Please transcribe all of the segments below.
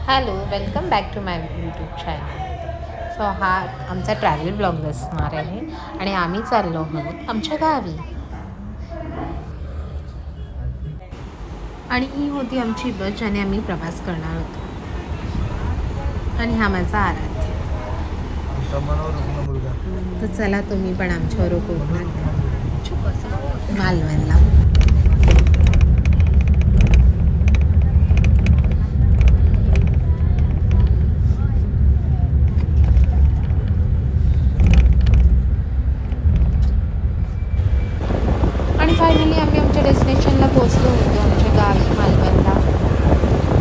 Hello, welcome back to my YouTube channel. So हा आमचा travel blog असणार आहे आणि आम्ही चाललो आहोत आमच्या गावी. आणि ही होती आमची बस ज्याने आम्ही प्रवास करणार होतो. आणि हा माझा आराध्य. तर चला तुम्ही पण आमच्याबरोबर मालवणला. आणि फायनली आम्ही आमच्या डेस्टिनेशनला पोहोचलो होतो, आमच्या गावी मालवणला.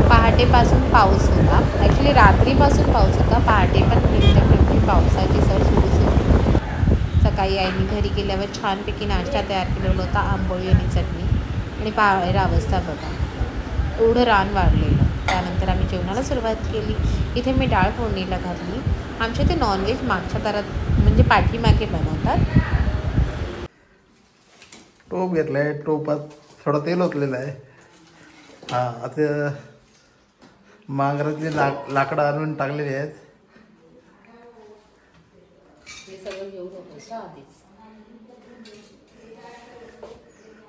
पहाटेपासून पाऊस होता, ॲक्च्युली रात्रीपासून पाऊस होता. पहाटे पण फिरते पावसाची सर सुरूच होती. सकाळी आईने घरी गेल्यावर छानपैकी नाश्ता तयार केलेला होता, आंबोळी आणि चटणी. आणि बाहेर अवस्था बघा, एवढं रान वाढलेलं. त्यानंतर आम्ही जेवणाला सुरुवात केली. इथे मी डाळ फोडणीला घातली. आमच्या इथे नॉनव्हेज मागच्या दारात म्हणजे पाठीमागे बनवतात. टोप घेतलाय, टोपात थोडं तेल ओतलेलं आहे. आता मांगरातली लाकडं आणून टाकलेली आहेत.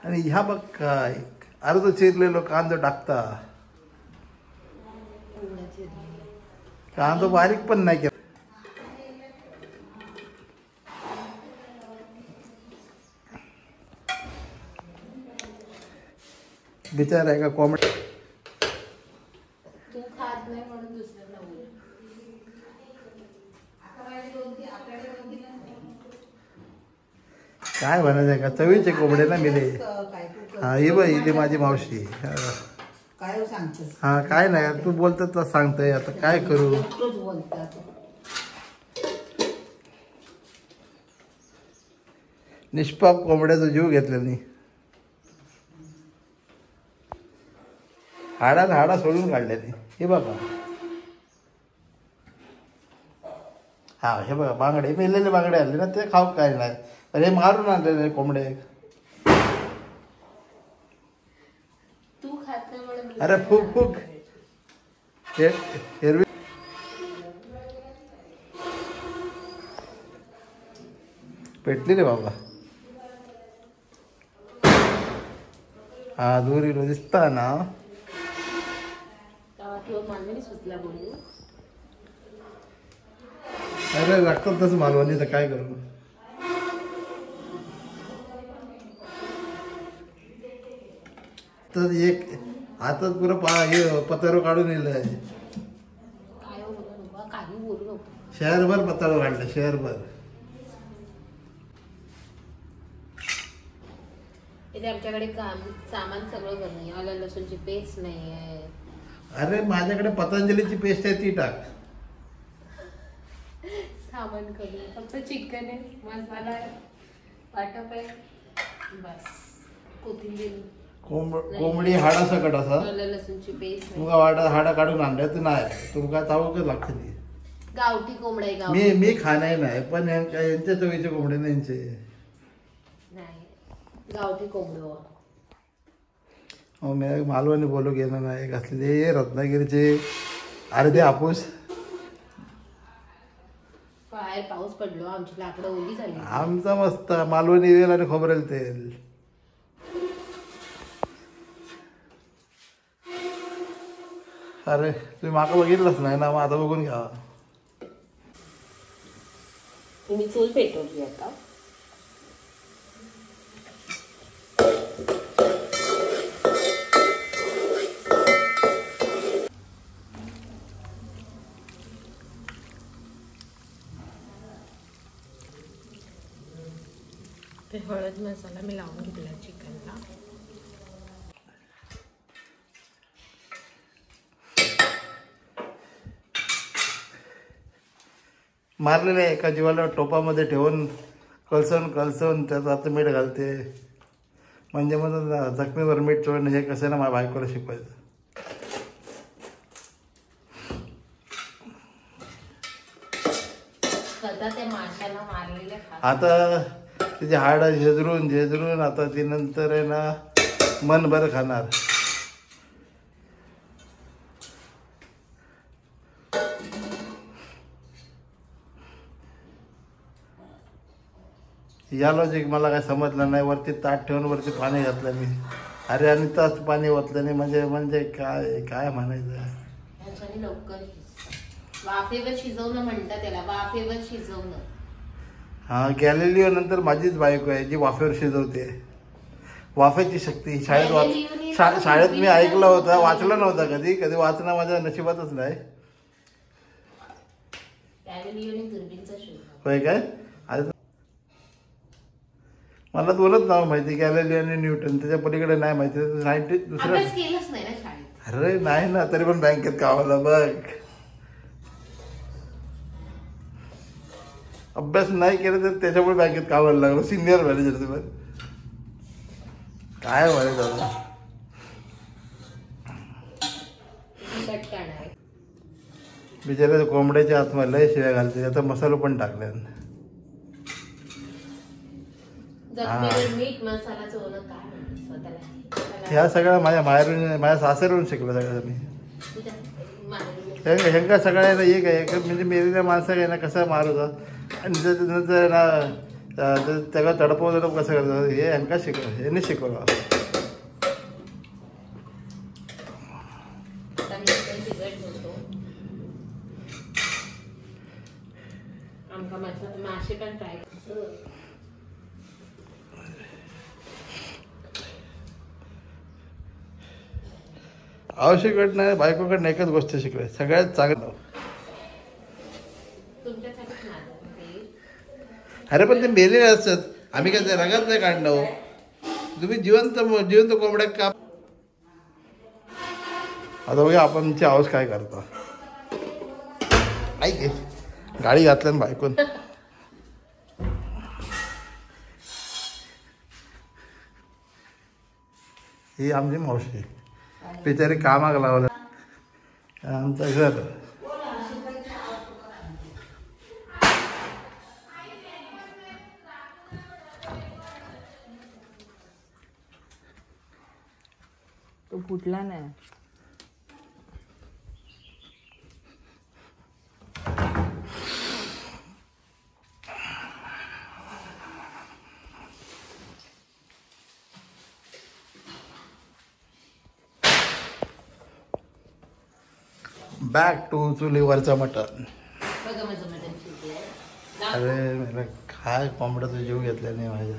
आणि ह्या बघ काय अर्ध चिरलेलो कांदो टाकता. कांदो बारीक पण नाही केला. बिचार आहे का कॉमेडी. तू खात नाही म्हणून दुसऱ्यांना बोल. काय म्हणायचं का, चवीचे कोंबडे ना मिले. हा ही बाई इथे माझी मावशी. हा काय नाही, तू बोलत सांगतोय, आता काय करू. निष्पाप कोंबड्याचा जीव घेतलेला. हाडा सोडून काढलेली. हे बघा, हा हे बघा बांगडे, मेलेले बांगडे आले ना, ते खाऊ काय नाही. अरे मारून आणलेले कोंबडे. तू खात नाही म्हणून. अरे फुक फुक एरवी पेटली रे बाबा. हा दूर दिसता ना. अरे लागतातच मालवणी, तर काय करू. तर एक आता पुरं पतारो काढून नेलंय. शहरभर पतारो काढलं, शहरभर. इथे आमच्याकडे सामान सगळं नाही. आलं लसूणची पेस्ट नाही आहे. अरे माझ्याकडे पतंजलीची पेस्ट आहे, ती टाक. सामान कमी, फक्त चिकन आहे, मसाला आहे, वाटप आहे, बस. कोथिंबीर, कोंबडी हाडा सकट असा. आलं लसूणची पेस्ट तुमका हाडा काढून आणलं नाही, तुमका चावकच लागते ती. गावठी कोंबडा आहे. गावठी मी खाणार नाही, पण यांच्या चवीचे कोंबडे नाही यांचे. नाही, गावठी कोंबडो. हो, मी मालवणी बोलू गेलं नाही. घातले रत्नागिरीचे अर्धे हापूस. बाहेर पाऊस पडलो, आमची लाकडं ओली झाली. आमचा मस्त मालवणी वेल आणि खोबरेल तेल. अरे तुम्ही माका बघितलंच नाही ना, मग आता बघून घ्या. तुम्ही चूल पेटवली आता. ते हळद मसाला मी लावून घेतला चिकनला. मारलेले एका जीवाला टोपामध्ये ठेवून कलसवून त्यात आता मीठ घालते. म्हणजे मग जखमीवर मीठ चोळणं हे कसं ना माझ्या बायकोला शिकवायचं. आता तिचे हाड झेजरून आता ती नंतर आहे ना मन बरं खाणार. या लॉजिक मला काय समजलं नाही. वरती ताट ठेवून वरती पाणी घातलं मी. अरे आणि तास पाणी ओतलं नाही म्हणजे म्हणजे काय काय म्हणायचं. त्याच्याने लवकर वाफेवर शिजवणं म्हणतात त्याला, वाफेवर शिजवणं. हा गॅलिलिओ नंतर माझीच बायको आहे जी वाफेवर शिजवते. वाफेची शक्ती शाळेत मी ऐकलं होतं, वाचलं नव्हतं कधी कधी वाचणं माझ्या नशिबातच नाही. होय काय? मला दोनच नाव माहिती, गॅलिलिओ आणि न्यूटन. त्याच्या पलीकडे नाही माहिती. सायंटिस्ट दुसरं अरे नाही ना, तरी पण बँकेत कामाला बघ. अभ्यास नाही केला तर त्याच्यामुळे बँकेत कामाला लागलो. सिनियर मॅनेजर पण काय म्हणायचं. बिचाऱ्या कोंबड्याच्या आतमध्ये लय शिव्या घालते. आता मसाला पण टाकले. ह्या सगळ्या माझ्या माहेरून माझ्या सासऱ्यावरून शिकलो सगळ्या मी. ह्यांका सगळ्यांना एक आहे म्हणजे मेलेल्या माणसं आहे ना कसं मारूचा आणि नंतर ना त्याला तडपव कसं करतात हे ह्यांका शिकवलं, यांनी शिकवलं. आवश्यक नाही, बायकोकडनं एकच गोष्ट शिकले सगळ्यात चांगलं. अरे पण ते मेलेले असतात, आम्ही काय रंगात नाही काढणं. तुम्ही जिवंत जिवंत कोंबड्या का. आता बघा आपण आवाज काय करतो. ऐक गाडी घातल्या ना बायकोन. ही आमची मावशी बिचारी कामाक लावलं आमचं घर. तो फुटला नाही. बॅक टू चुलीवरचं मटण. अरे मला काय कोंबड्याचा जीव घेतला नाही माझ्या.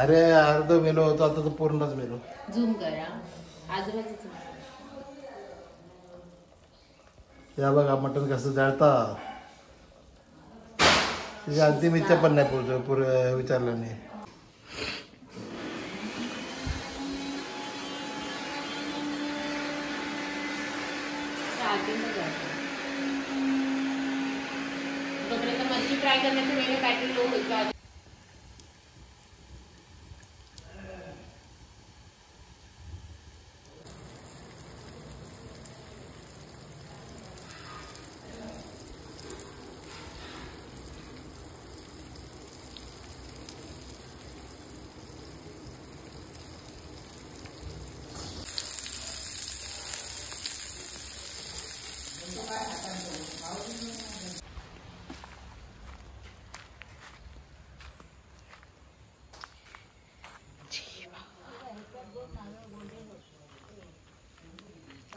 अरे अर्ध मेलो होतो, आता तर पूर्णच मेलो. झूम करा आजूबाजूच. या बघा मटण कसं जळतात. तिची अंतिम इच्छा पण नाही विचारलं नाही. मच्छी फ्राय करण्याचे वेगळे पॅकेट लो होईल.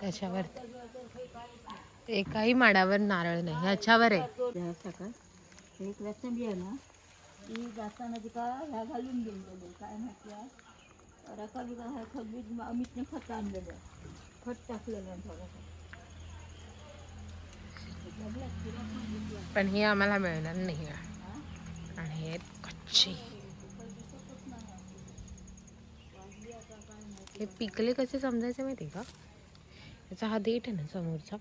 त्याच्यावर एकाही माडावर नारळ नाही, ह्याच्यावर आहे. एक रचन आहे ना ती जाताना तिका ह्या घालून गेलेलं काय म्हटलं रका बिका ह्या खत अमितने खत आणलेलं, खत टाकलेलं थोडंसं. पण हे आम्हाला मिळणार नाही आणि हे कच्चे. हे पिकले कसे समजायचे माहिती का? याचा हा देठ आहे ना समोरचा,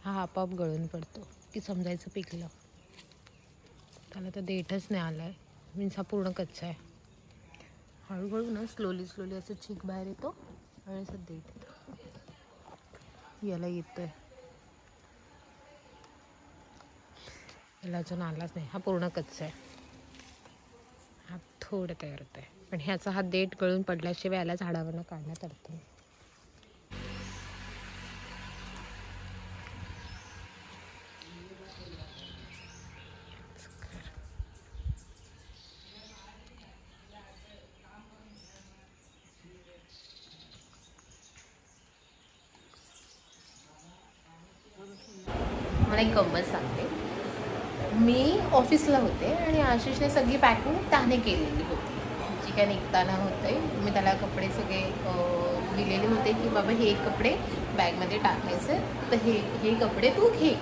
हा आपाप गळून पडतो की समजायचं पिकलं. त्याला तर देठच नाही आलाय, मीन्स हा पूर्ण कच्चा आहे. हळूहळू ना स्लोली स्लोली असं चीक बाहेर येतो आणि असं देठ येतो. याला येतोय, याला अजून आलाच नाही. हा पूर्ण कच्चा आहे, हा थोडं तयार होत आहे. पण ह्याचा हा देठ गळून पडल्याशिवाय याला झाडावरनं काढण्यात अर्थ नाही. तुम्हाला एक गंमत सांगते. मी ऑफिसला होते आणि आशिषने सगळी पॅकिंग त्याने केलेली होती. जी काय निघताना होते मी त्याला कपडे सगळे दिलेले होते की बाबा हे कपडे बॅगमध्ये टाकायचे, तर हे कपडे तू घे.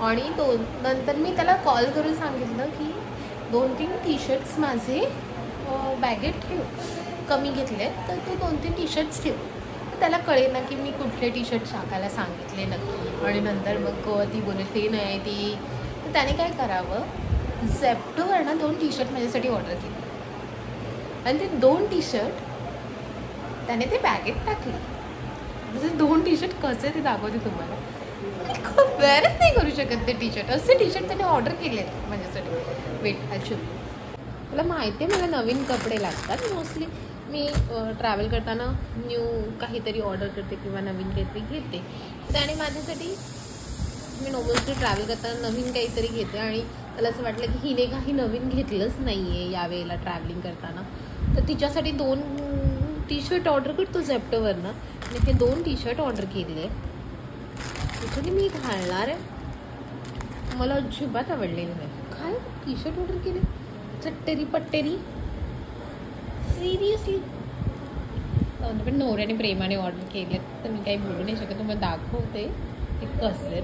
आणि नंतर मी त्याला कॉल करून सांगितलं की 2-3 टी शर्ट्स माझे बॅगेत ठेव, कमी घेतले तर तू 2-3 टी शर्ट्स ठेव. त्याला कळेल ना की मी कुठले टी शर्ट टाकायला सांगितले नक्की. आणि नंतर मग ती बोलते नाही ती, तर त्याने काय करावं, झेप्टोवर ना 2 टी शर्ट माझ्यासाठी ऑर्डर केले आणि ते 2 टी शर्ट त्याने ते बॅगेत टाकले. म्हणजे 2 टी शर्ट कसे ते दाखवते तुम्हाला. खूप वेळच नाही करू शकत ते टी शर्ट. असे टी शर्ट त्याने ऑर्डर केले माझ्यासाठी. वेट ॲक्च्युली तुला माहिती आहे मला नवीन कपडे लागतात. मोस्टली मी ट्रॅव्हल करताना न्यू काहीतरी ऑर्डर करते किंवा नवीन काहीतरी घेते. त्याने माझ्यासाठी मी मोस्टली ट्रॅव्हल करताना नवीन काहीतरी घेते आणि त्याला असं वाटलं की हिने काही नवीन घेतलंच नाही आहे यावेळेला ट्रॅव्हलिंग करताना, तर तिच्यासाठी 2 टी शर्ट ऑर्डर करतो झेप्टोवरनं. आणि हे 2 टी शर्ट ऑर्डर केले त्याच्याने मी घालणार आहे. मला अजिबात आवडलेलं नाही. काय टी शर्ट ऑर्डर केले चट्टेरी पट्टेरी, सिरियसली. पण नवऱ्याने प्रेमाने ऑर्डर केले तर मी काही बोलू नाही शकत. तुम्हाला दाखवते की कसे.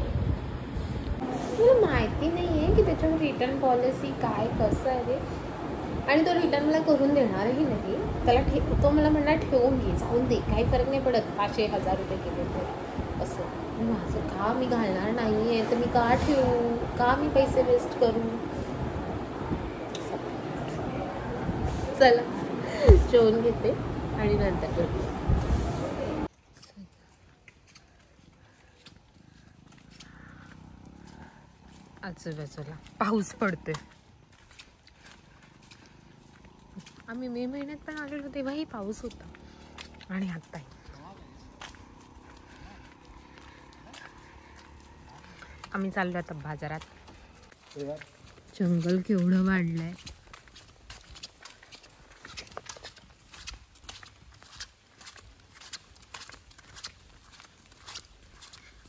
मला माहिती नाही आहे की त्याच्यावर रिटर्न पॉलिसी काय कसं आहे ते. आणि तो रिटर्न मला करून देणारही नाही. त्याला तो मला म्हणणार ठेवून घे, जाऊन दे, काही फरक नाही पडत, 500-1000 रुपये केले तर असं. माझं का मी घालणार नाही आहे तर मी का ठेवू, का मी पैसे वेस्ट करू. चला जेवून घेते आणि नंतर भेटू. आजूबाजूला पाऊस पडतोय. आम्ही मे महिन्यात पण आलेलो तेव्हाही पाऊस होता आणि आत्ताही. आम्ही चाललो आता बाजारात. जंगल केवढं वाढलंय.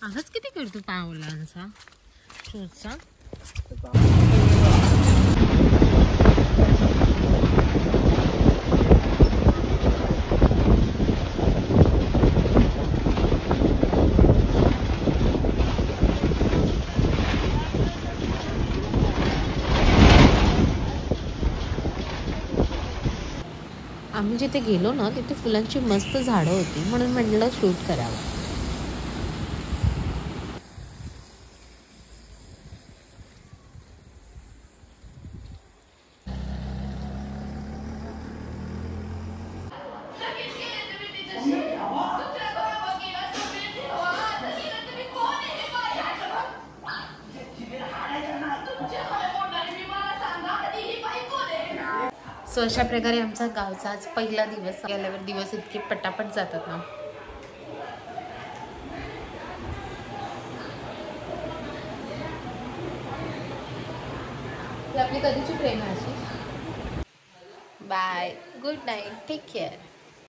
आवाज किती करतो पावलांचा शोचा. आम्ही जिथे गेलो ना तिथे फुलांची मस्त झाडं होती म्हणून म्हटलं शूट करावं. सो अशा प्रकारे आमचा गावचा आज पहिला दिवस गेल्यावर दिवस इतके पटापट जातात ना. आपली कधीची प्रेम आहे अशी. Bye, good night, take care.